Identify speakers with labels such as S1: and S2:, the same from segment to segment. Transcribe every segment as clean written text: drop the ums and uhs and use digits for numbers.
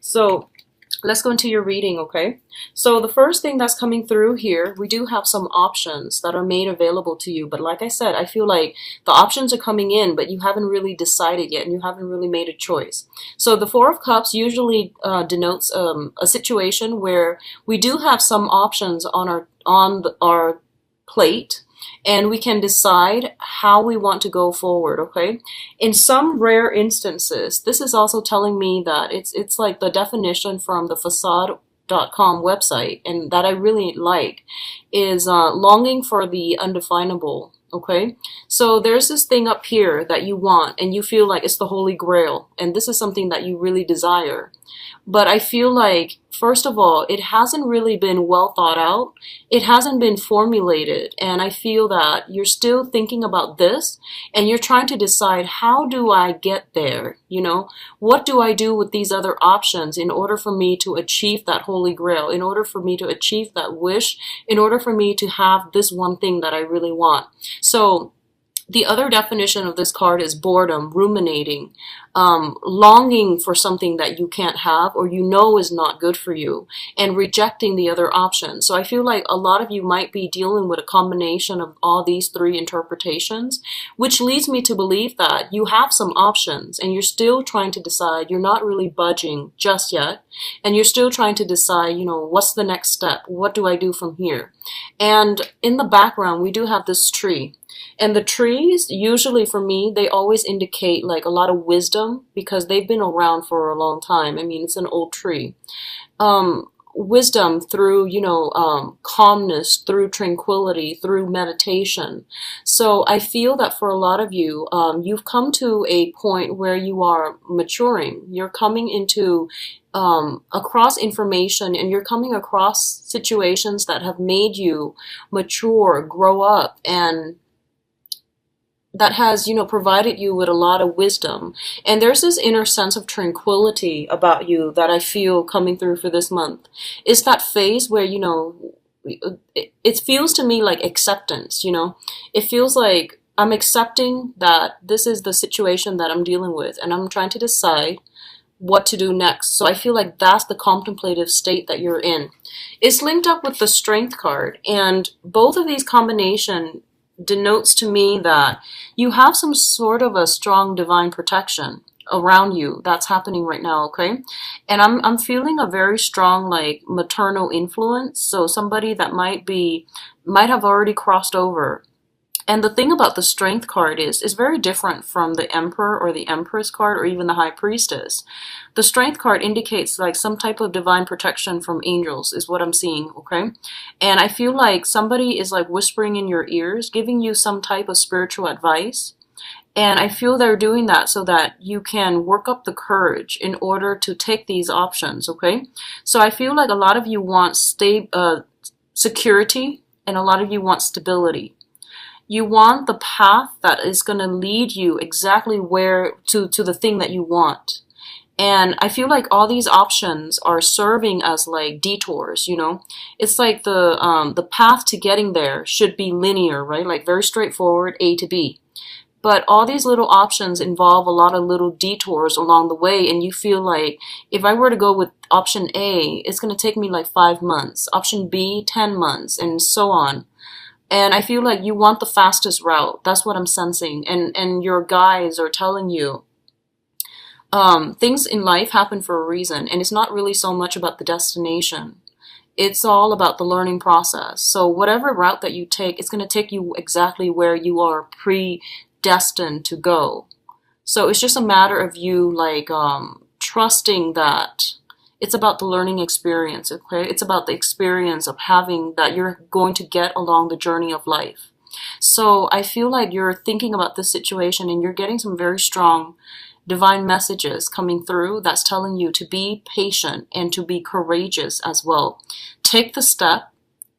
S1: So let's go into your reading, okay? So the first thing that's coming through here, we do have some options that are made available to you. But like I said, I feel like the options are coming in, but you haven't really decided yet and you haven't really made a choice. So the Four of Cups usually denotes a situation where we do have some options on our plate, and we can decide how we want to go forward, okay? In some rare instances, this is also telling me that it's like the definition from the facade.com website, and that I really like, is longing for the undefinable, okay? So there's this thing up here that you want, and you feel like it's the Holy Grail, and this is something that you really desire. But I feel like, first of all, it hasn't really been well thought out. It hasn't been formulated. And I feel that you're still thinking about this and you're trying to decide, how do I get there? You know, what do I do with these other options in order for me to achieve that Holy Grail, in order for me to achieve that wish, in order for me to have this one thing that I really want? So the other definition of this card is boredom, ruminating, longing for something that you can't have or you know is not good for you, and rejecting the other options. So I feel like a lot of you might be dealing with a combination of all these three interpretations, which leads me to believe that you have some options and you're still trying to decide. You're not really budging just yet, and you're still trying to decide, you know, what's the next step? What do I do from here? And in the background, we do have this tree. And the trees, usually for me, they always indicate like a lot of wisdom because they've been around for a long time. I mean, it's an old tree. Wisdom through, calmness, through tranquility, through meditation. So I feel that for a lot of you, you've come to a point where you are maturing. You're coming into across information, and you're coming across situations that have made you mature, grow up, and that has, provided you with a lot of wisdom. And there's this inner sense of tranquility about you that I feel coming through for this month. It's that phase where, it feels to me like acceptance, It feels like I'm accepting that this is the situation that I'm dealing with, and I'm trying to decide what to do next. So I feel like that's the contemplative state that you're in. It's linked up with the Strength card, and both of these combination denotes to me that you have some sort of a strong divine protection around you that's happening right now, okay? And I'm feeling a very strong like maternal influence, so somebody that might have already crossed over. And the thing about the Strength card is very different from the Emperor or the Empress card or even the High Priestess. The Strength card indicates like some type of divine protection from angels is what I'm seeing, okay? And I feel like somebody is like whispering in your ears, giving you some type of spiritual advice. And I feel they're doing that so that you can work up the courage in order to take these options, okay? So I feel like a lot of you want security, and a lot of you want stability. You want the path that is going to lead you exactly where to the thing that you want. And I feel like all these options are serving as like detours, It's like the path to getting there should be linear, right? Like very straightforward, A to B. But all these little options involve a lot of little detours along the way, and you feel like if I were to go with option A, it's going to take me like 5 months, option B, 10 months, and so on. And I feel like you want the fastest route. That's what I'm sensing. And your guides are telling you things in life happen for a reason. And it's not really so much about the destination. It's all about the learning process. So whatever route that you take, it's going to take you exactly where you are predestined to go. So it's just a matter of you like trusting that it's about the learning experience, okay? It's about the experience of having that you're going to get along the journey of life. So I feel like you're thinking about this situation and you're getting some very strong divine messages coming through that's telling you to be patient and to be courageous as well. Take the step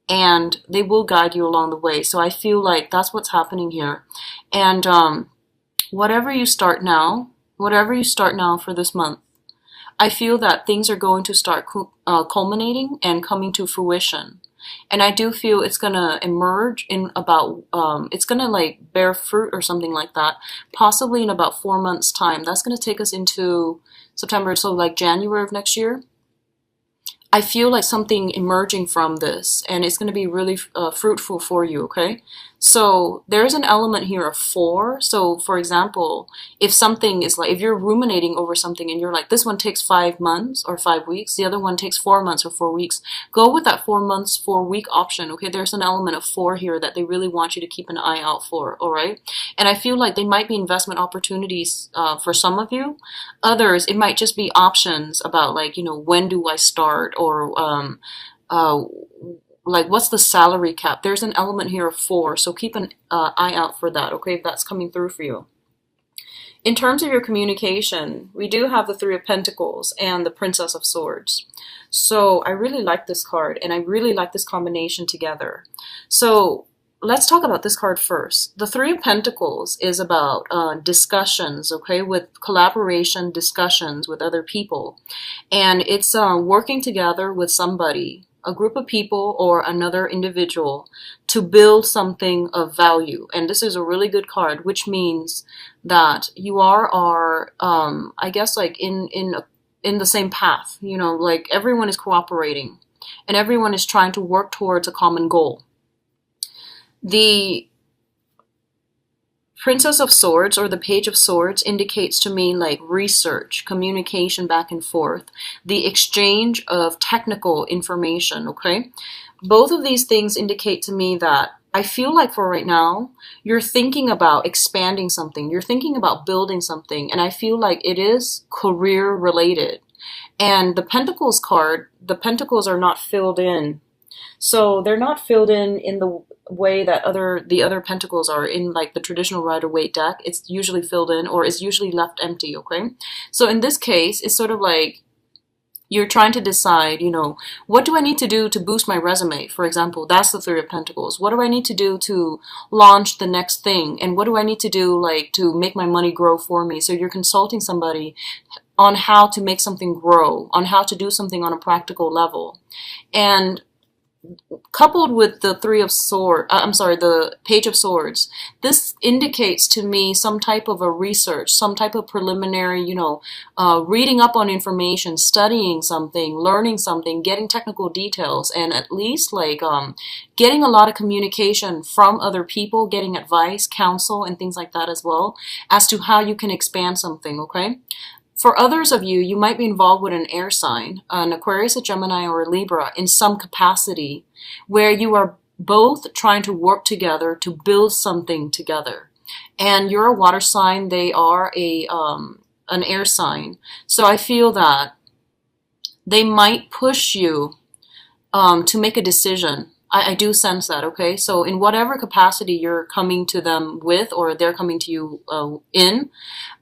S1: and they will guide you along the way. So I feel like that's what's happening here. And whatever you start now for this month, I feel that things are going to start culminating and coming to fruition. And I do feel it's going to emerge in about, it's going to like bear fruit or something like that, possibly in about 4 months' time. That's going to take us into September, so like January of next year. I feel like something emerging from this, and it's going to be really fruitful for you, okay? So there's an element here of 4. So for example, if something is like, if you're ruminating over something and you're like, this one takes 5 months or 5 weeks, the other one takes 4 months or 4 weeks, go with that 4 months, 4 week option, okay? There's an element of 4 here that they really want you to keep an eye out for, all right? And I feel like they might be investment opportunities for some of you. Others, it might just be options about like, you know, when do I start, or uh, like what's the salary cap. There's an element here of 4, so keep an eye out for that, okay, if that's coming through for you. In terms of your communication, we do have the 3 of Pentacles and the Princess of Swords. So I really like this card, and I really like this combination together. So let's talk about this card first. The 3 of Pentacles is about discussions, okay, with collaboration, discussions with other people. And it's working together with somebody, a group of people or another individual, to build something of value. And this is a really good card, which means that you are I guess like in the same path, you know, like everyone is cooperating and everyone is trying to work towards a common goal. The Princess of Swords or the Page of Swords indicates to me like research, communication back and forth, the exchange of technical information, okay? Both of these things indicate to me that I feel like for right now, you're thinking about expanding something, you're thinking about building something, and I feel like it is career related. And the Pentacles card, the Pentacles are not filled in. So they're not filled in the way that the other pentacles are in like the traditional Rider-Waite deck. It's usually filled in, or it's usually left empty, okay? So in this case, it's sort of like you're trying to decide, you know, what do I need to do to boost my resume? For example, that's the 3 of Pentacles. What do I need to do to launch the next thing? And what do I need to do like to make my money grow for me? So you're consulting somebody on how to make something grow, on how to do something on a practical level. And coupled with the the Page of Swords, this indicates to me some type of a research, some type of preliminary, you know, reading up on information, studying something, learning something, getting technical details, and at least like getting a lot of communication from other people, getting advice, counsel, and things like that as well, as to how you can expand something, okay? For others of you, you might be involved with an air sign, an Aquarius, a Gemini, or a Libra in some capacity, where you are both trying to work together to build something together. And you're a water sign, they are an air sign. So I feel that they might push you to make a decision. I do sense that, okay? So in whatever capacity you're coming to them with, or they're coming to you in,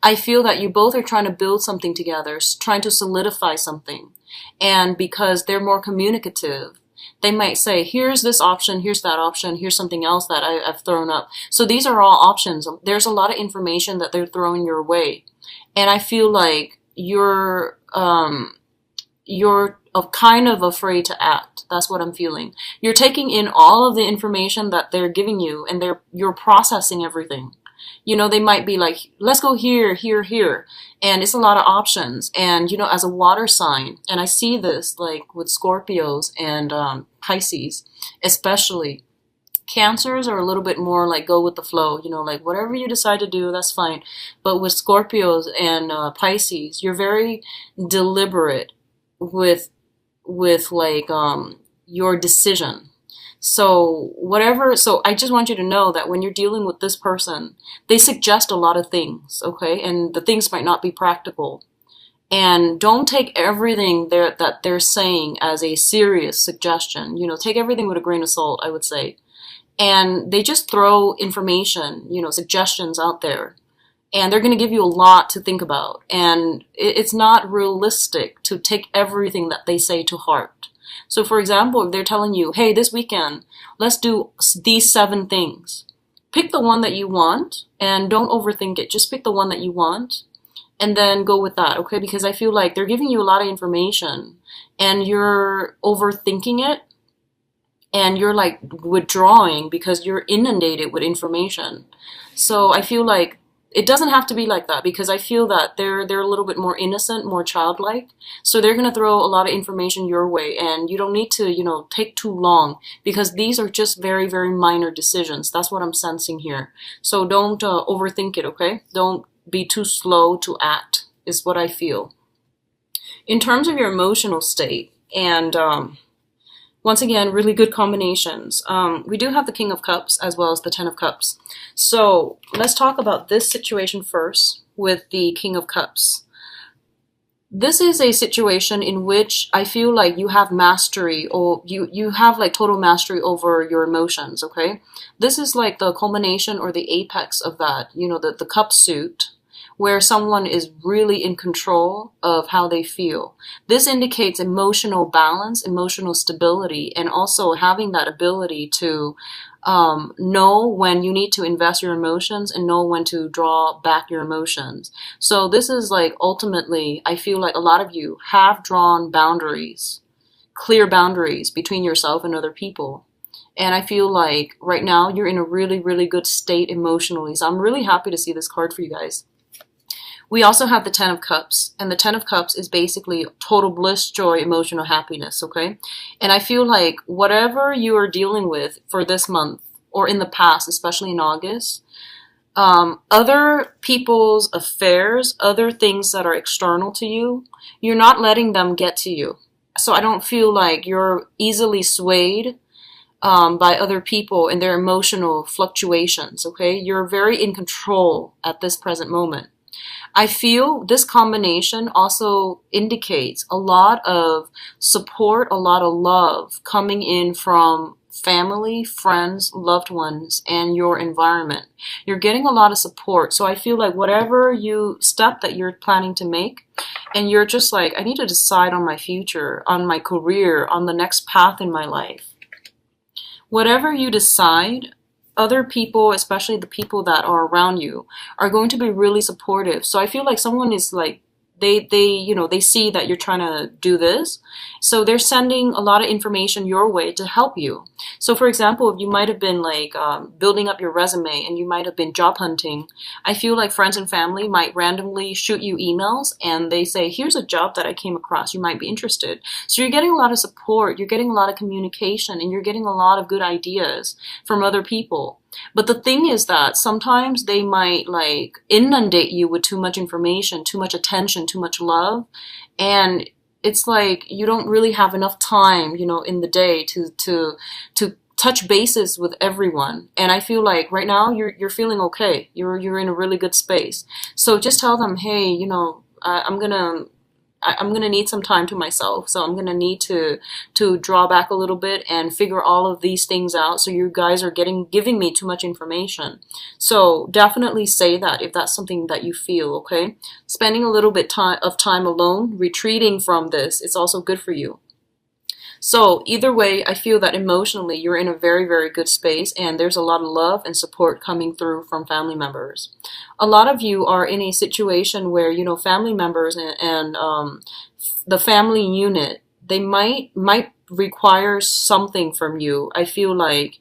S1: I feel that you both are trying to build something together, trying to solidify something. And because they're more communicative, they might say, here's this option, here's that option, here's something else that I've thrown up. So these are all options. There's a lot of information that they're throwing your way. And I feel like you're kind of afraid to act. That's what I'm feeling. You're taking in all of the information that they're giving you, and you're processing everything. You know, they might be like, let's go here, here, here. And it's a lot of options. And, you know, as a water sign, and I see this like with Scorpios and Pisces, especially. Cancers are a little bit more like go with the flow, you know, like whatever you decide to do, that's fine. But with Scorpios and Pisces, you're very deliberate with like your decision. So I just want you to know that when you're dealing with this person, they suggest a lot of things, okay? And the things might not be practical. And don't take everything that they're saying as a serious suggestion. You know, take everything with a grain of salt, I would say. And they just throw information, you know, suggestions out there. And they're going to give you a lot to think about. And it's not realistic to take everything that they say to heart. So for example, if they're telling you, hey, this weekend, let's do these 7 things. Pick the one that you want and don't overthink it. Just pick the one that you want and then go with that, okay? Because I feel like they're giving you a lot of information and you're overthinking it and you're like withdrawing because you're inundated with information. So I feel like it doesn't have to be like that, because I feel that they're a little bit more innocent, more childlike. So they're going to throw a lot of information your way, and you don't need to, take too long, because these are just very, very minor decisions. That's what I'm sensing here. So don't overthink it, okay? Don't be too slow to act, is what I feel. In terms of your emotional state, and once again, really good combinations. We do have the King of Cups as well as the Ten of Cups. So let's talk about this situation first with the King of Cups. This is a situation in which I feel like you have mastery, or you have like total mastery over your emotions, okay? This is like the culmination or the apex of that, the cup suit, where someone is really in control of how they feel. This indicates emotional balance, emotional stability, and also having that ability to know when you need to invest your emotions and know when to draw back your emotions. So this is like, ultimately, I feel like a lot of you have drawn boundaries, clear boundaries between yourself and other people. And I feel like right now you're in a really, really good state emotionally. So I'm really happy to see this card for you guys. We also have the Ten of Cups, and the Ten of Cups is basically total bliss, joy, emotional happiness, okay? And I feel like whatever you are dealing with for this month, or in the past, especially in August, other people's affairs, other things that are external to you, you're not letting them get to you. So I don't feel like you're easily swayed by other people and their emotional fluctuations, okay? You're very in control at this present moment. I feel this combination also indicates a lot of support, a lot of love coming in from family, friends, loved ones, and your environment. You're getting a lot of support. So I feel like whatever step that you're planning to make, and you're just like, I need to decide on my future, on my career, on the next path in my life. Whatever you decide, other people, especially the people that are around you, are going to be really supportive. So I feel like someone is like, they see that you're trying to do this. So they're sending a lot of information your way to help you. So for example, if you might have been like building up your resume and you might have been job hunting, I feel like friends and family might randomly shoot you emails and they say, here's a job that I came across, you might be interested. So you're getting a lot of support, you're getting a lot of communication, and you're getting a lot of good ideas from other people. But the thing is that sometimes they might like inundate you with too much information, too much attention, too much love. And it's like you don't really have enough time, in the day to touch bases with everyone. And I feel like right now you're feeling okay. You're in a really good space. So just tell them, hey, I'm gonna need some time to myself, so I'm gonna need to draw back a little bit and figure all of these things out. So you guys are giving me too much information. So definitely say that if that's something that you feel, okay? Spending a little bit of time alone, retreating from this, it's also good for you. So either way, I feel that emotionally you're in a very, very good space, and there's a lot of love and support coming through from family members. A lot of you are in a situation where, family members and the family unit, they might require something from you. I feel like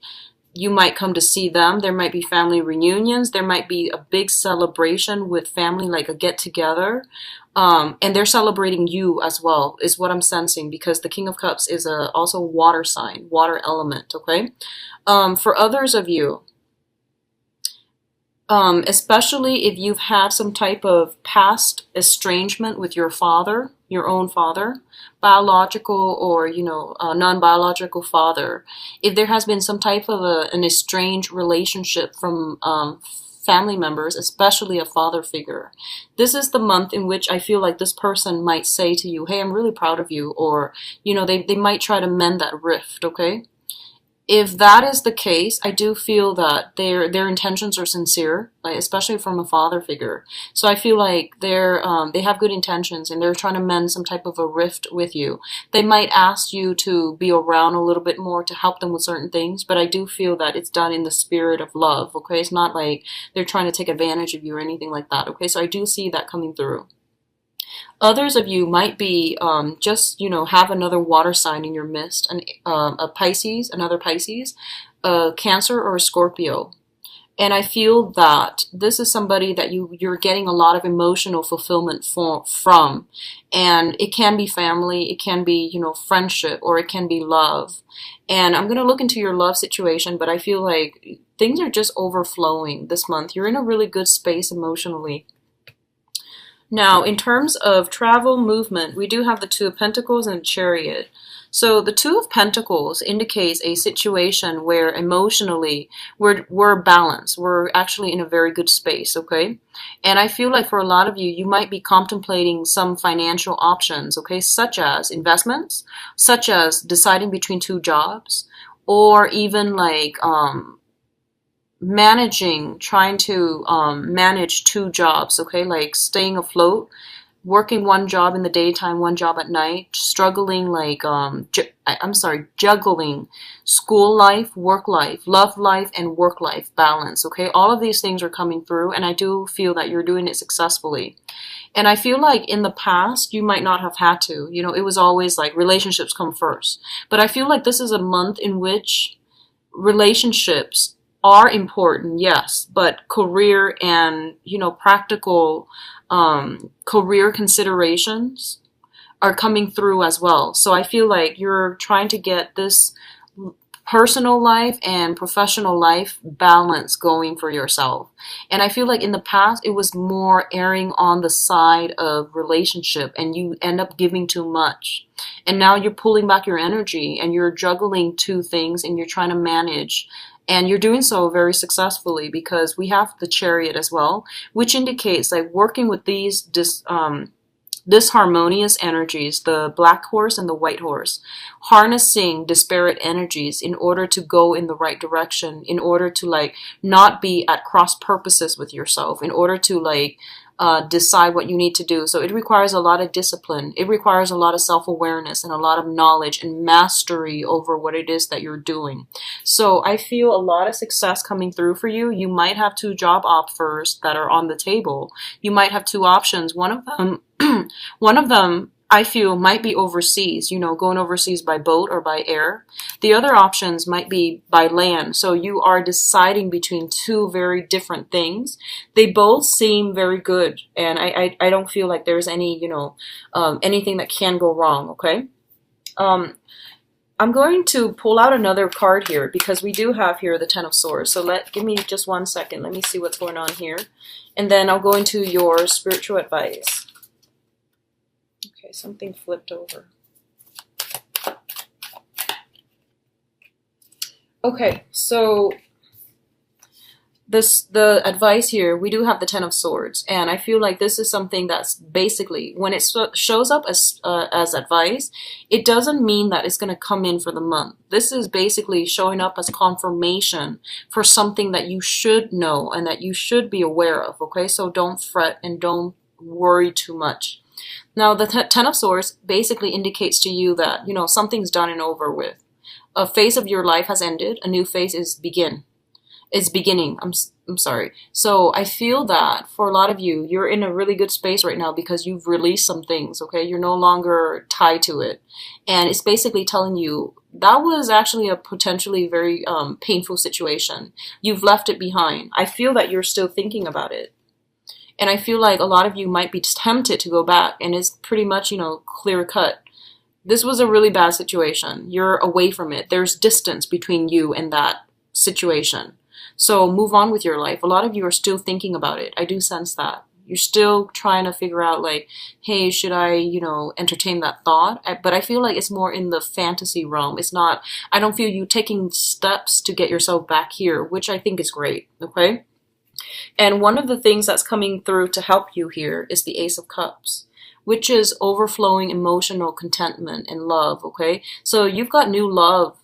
S1: you might come to see them. There might be family reunions. There might be a big celebration with family, like a get-together. And they're celebrating you as well, is what I'm sensing, because the King of Cups is also water sign, water element, okay? For others of you, especially if you've had some type of past estrangement with your father, your own father, biological or, non-biological father, if there has been some type of an estranged relationship from family members, especially a father figure, this is the month in which I feel like this person might say to you, hey, I'm really proud of you, or, they might try to mend that rift, okay? If that is the case, I do feel that their intentions are sincere, like especially from a father figure. So I feel like they have good intentions and they're trying to mend some type of a rift with you. They might ask you to be around a little bit more to help them with certain things, but I do feel that it's done in the spirit of love, okay? It's not like they're trying to take advantage of you or anything like that, okay? So I do see that coming through. Others of you might be just, have another water sign in your midst, a Pisces, another Pisces, a Cancer, or a Scorpio. And I feel that this is somebody that you're getting a lot of emotional fulfillment from. And it can be family, it can be, friendship, or it can be love. And I'm going to look into your love situation, but I feel like things are just overflowing this month. You're in a really good space emotionally. Now, in terms of travel movement, we do have the Two of Pentacles and Chariot. So the Two of Pentacles indicates a situation where emotionally we're balanced. We're actually in a very good space, okay? And I feel like for a lot of you, you might be contemplating some financial options, okay? Such as investments, such as deciding between two jobs, or even like trying to manage two jobs, okay? Like staying afloat, working one job in the daytime, one job at night, struggling like, juggling school life, work life, love life, and work life balance, okay? All of these things are coming through, and I do feel that you're doing it successfully. And I feel like in the past, you might not have had to. It was always like relationships come first. But I feel like this is a month in which relationships are important, yes, but career and, practical career considerations are coming through as well. So I feel like you're trying to get this personal life and professional life balance going for yourself. And I feel like in the past, it was more erring on the side of relationship, and you end up giving too much. And now you're pulling back your energy and you're juggling two things and you're trying to manage. And you're doing so very successfully because we have the Chariot as well, which indicates like working with these disharmonious energies, the black horse and the white horse, harnessing disparate energies in order to go in the right direction, in order to like not be at cross purposes with yourself, in order to like decide what you need to do. So it requires a lot of discipline. It requires a lot of self-awareness and a lot of knowledge and mastery over what it is that you're doing. So I feel a lot of success coming through for you. You might have two job offers that are on the table. You might have two options. One of them I feel might be overseas, going overseas by boat or by air. The other options might be by land. So you are deciding between two very different things. They both seem very good. And I don't feel like there's any, anything that can go wrong, okay? I'm going to pull out another card here because we do have here the Ten of Swords. So give me just 1 second. Let me see what's going on here. And then I'll go into your spiritual advice. Okay, something flipped over. Okay, so the advice here, we do have the Ten of Swords, and I feel like this is something that's basically, when it shows up as advice, it doesn't mean that it's going to come in for the month. This is basically showing up as confirmation for something that you should know and that you should be aware of, okay? So don't fret and don't worry too much. Now, the Ten of Swords basically indicates to you that, something's done and over with. A phase of your life has ended. A new phase is beginning. I'm sorry. So I feel that for a lot of you, you're in a really good space right now because you've released some things, okay? You're no longer tied to it. And it's basically telling you that was actually a potentially very painful situation. You've left it behind. I feel that you're still thinking about it. And I feel like a lot of you might be tempted to go back, and it's pretty much, clear cut. This was a really bad situation. You're away from it. There's distance between you and that situation. So move on with your life. A lot of you are still thinking about it. I do sense that. You're still trying to figure out like, hey, should I, entertain that thought? But I feel like it's more in the fantasy realm. It's not, I don't feel you taking steps to get yourself back here, which I think is great, okay? And one of the things that's coming through to help you here is the Ace of Cups, which is overflowing emotional contentment and love, okay? So you've got new love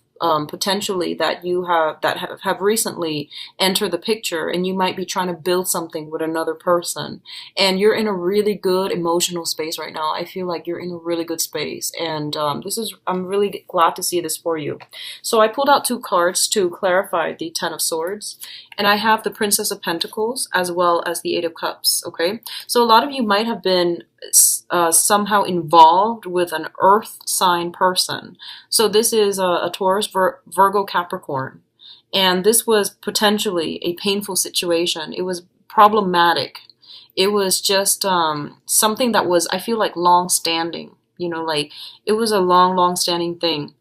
S1: potentially that you have recently entered the picture, and you might be trying to build something with another person, and you're in a really good emotional space right now. I feel like you're in a really good space, and I'm really glad to see this for you. So I pulled out two cards to clarify the Ten of Swords, and I have the Princess of Pentacles as well as the Eight of Cups, okay? So a lot of you might have been somehow involved with an earth sign person. So this is a Taurus, Virgo, Capricorn. And this was potentially a painful situation. It was problematic. It was just something that was, I feel like, long standing. You know, like it was a long standing thing.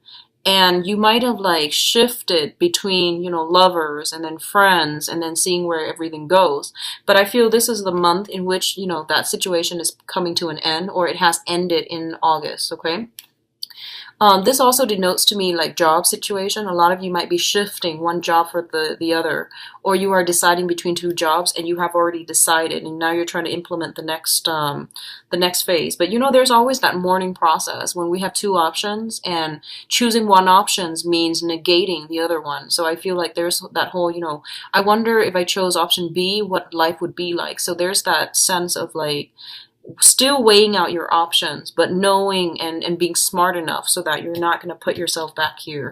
S1: And you might have like shifted between, you know, lovers and then friends and then seeing where everything goes. But I feel this is the month in which, you know, that situation is coming to an end, or it has ended in August, okay? This also denotes to me like job situation. A lot of you might be shifting one job for the other, or you are deciding between two jobs and you have already decided, and now you're trying to implement the next phase. But you know, there's always that mourning process when we have two options, and choosing one options means negating the other one. So I feel like there's that whole, you know, I wonder if I chose option B, what life would be like. So there's that sense of like still weighing out your options, but knowing and being smart enough so that you're not going to put yourself back here.